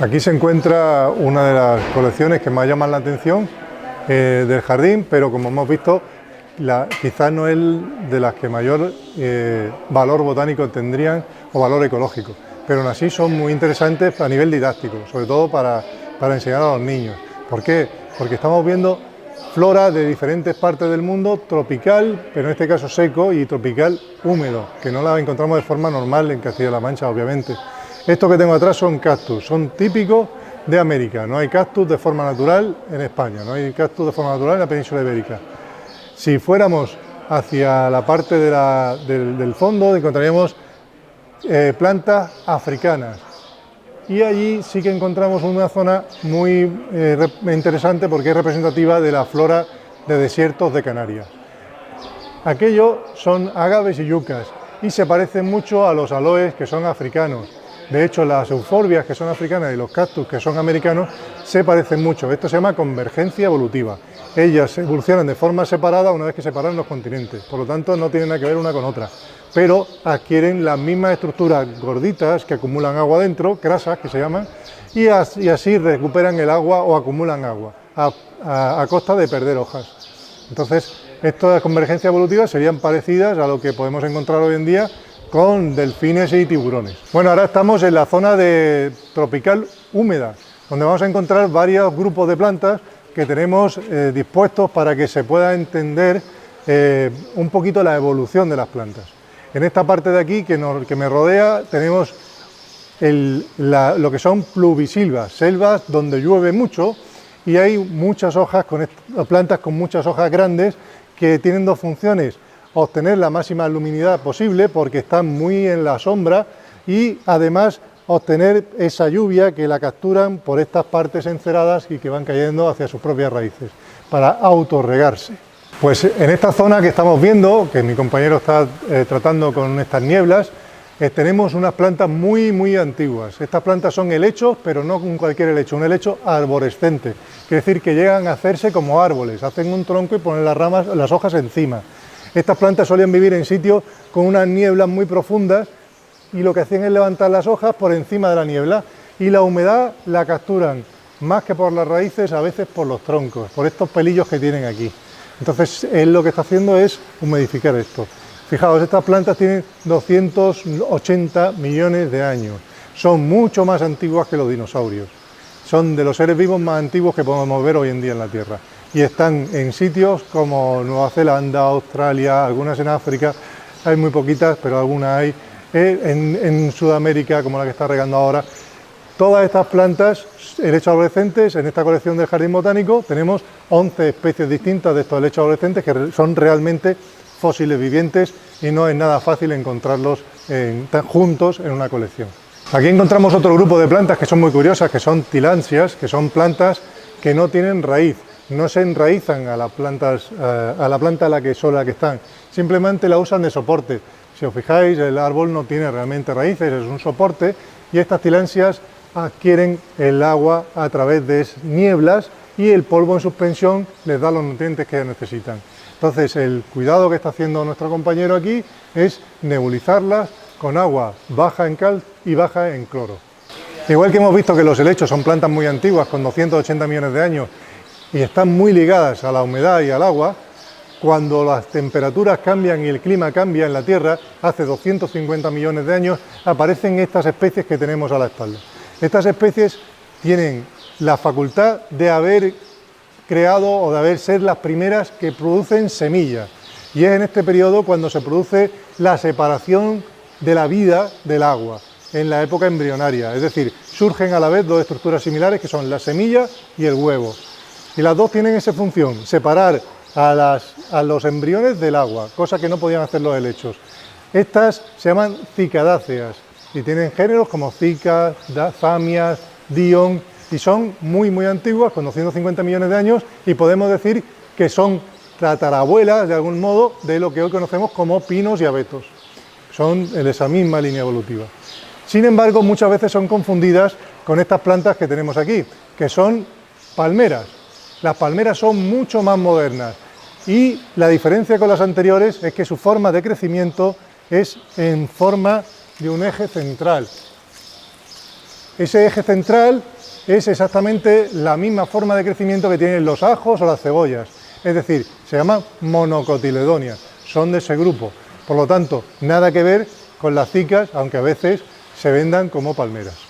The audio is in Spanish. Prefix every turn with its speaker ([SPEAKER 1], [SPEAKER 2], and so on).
[SPEAKER 1] Aquí se encuentra una de las colecciones que más llaman la atención del jardín, pero como hemos visto, quizás no es de las que mayor valor botánico tendrían o valor ecológico, pero aún así son muy interesantes a nivel didáctico, sobre todo para enseñar a los niños. ¿Por qué? Porque estamos viendo flora de diferentes partes del mundo, tropical, pero en este caso seco, y tropical húmedo, que no la encontramos de forma normal en Castilla-La Mancha, obviamente. Estos que tengo atrás son cactus, son típicos de América. No hay cactus de forma natural en España, no hay cactus de forma natural en la península ibérica. Si fuéramos hacia la parte del fondo, encontraríamos plantas africanas. Y allí sí que encontramos una zona muy interesante porque es representativa de la flora de desiertos de Canarias. Aquello son agaves y yucas y se parecen mucho a los aloes que son africanos. De hecho, las euforbias que son africanas y los cactus que son americanos se parecen mucho. Esto se llama convergencia evolutiva. Ellas evolucionan de forma separada una vez que separan los continentes. Por lo tanto, no tienen nada que ver una con otra. Pero adquieren las mismas estructuras gorditas que acumulan agua dentro, crasas que se llaman, y así recuperan el agua o acumulan agua a costa de perder hojas. Entonces, estas convergencias evolutivas serían parecidas a lo que podemos encontrar hoy en día con delfines y tiburones. Bueno, ahora estamos en la zona de tropical húmeda, donde vamos a encontrar varios grupos de plantas que tenemos dispuestos para que se pueda entender un poquito la evolución de las plantas. En esta parte de aquí que me rodea tenemos lo que son pluvisilvas, selvas donde llueve mucho y hay muchas hojas, plantas con muchas hojas grandes que tienen dos funciones: obtener la máxima luminidad posible porque están muy en la sombra y además obtener esa lluvia que la capturan por estas partes enceradas y que van cayendo hacia sus propias raíces para autorregarse. Pues en esta zona que estamos viendo, que mi compañero está tratando con estas nieblas, tenemos unas plantas muy antiguas. Estas plantas son helechos, pero no cualquier helecho, un helecho arborescente, quiere decir que llegan a hacerse como árboles, hacen un tronco y ponen las hojas encima. Estas plantas solían vivir en sitios con unas nieblas muy profundas y lo que hacían es levantar las hojas por encima de la niebla y la humedad la capturan más que por las raíces, a veces por los troncos, por estos pelillos que tienen aquí. Entonces él lo que está haciendo es humidificar esto. Fijaos, estas plantas tienen 280 millones de años, son mucho más antiguas que los dinosaurios, son de los seres vivos más antiguos que podemos ver hoy en día en la Tierra. Y están en sitios como Nueva Zelanda, Australia, algunas en África, hay muy poquitas, pero algunas hay, en Sudamérica, como la que está regando ahora. Todas estas plantas, helechos arborescentes, en esta colección del Jardín Botánico tenemos 11 especies distintas de estos helechos arborescentes que son realmente fósiles vivientes y no es nada fácil encontrarlos juntos en una colección. Aquí encontramos otro grupo de plantas que son muy curiosas, que son tillandsias, que son plantas que no tienen raíz. No se enraizan a la planta a la que están, simplemente la usan de soporte. Si os fijáis, el árbol no tiene realmente raíces, es un soporte, y estas tillandsias adquieren el agua a través de nieblas y el polvo en suspensión les da los nutrientes que necesitan. Entonces, el cuidado que está haciendo nuestro compañero aquí es nebulizarlas con agua baja en cal y baja en cloro. Igual que hemos visto que los helechos son plantas muy antiguas, con 280 millones de años, y están muy ligadas a la humedad y al agua, cuando las temperaturas cambian y el clima cambia en la Tierra, hace 250 millones de años, aparecen estas especies que tenemos a la espalda. Estas especies tienen la facultad de haber creado o de haber ser las primeras que producen semillas. Y es en este periodo cuando se produce la separación de la vida del agua, en la época embrionaria. Es decir, surgen a la vez dos estructuras similares que son la semilla y el huevo. Y las dos tienen esa función, separar a los embriones del agua, cosa que no podían hacer los helechos. Estas se llaman cicadáceas y tienen géneros como Zika, Zamias, Dion, y son muy antiguas, con 250 millones de años, y podemos decir que son tatarabuelas, de algún modo, de lo que hoy conocemos como pinos y abetos. Son en esa misma línea evolutiva. Sin embargo, muchas veces son confundidas con estas plantas que tenemos aquí, que son palmeras. Las palmeras son mucho más modernas y la diferencia con las anteriores es que su forma de crecimiento es en forma de un eje central. ese eje central es exactamente la misma forma de crecimiento que tienen los ajos o las cebollas, es decir, se llaman monocotiledonias, son de ese grupo, por lo tanto, nada que ver con las cicas, aunque a veces se vendan como palmeras.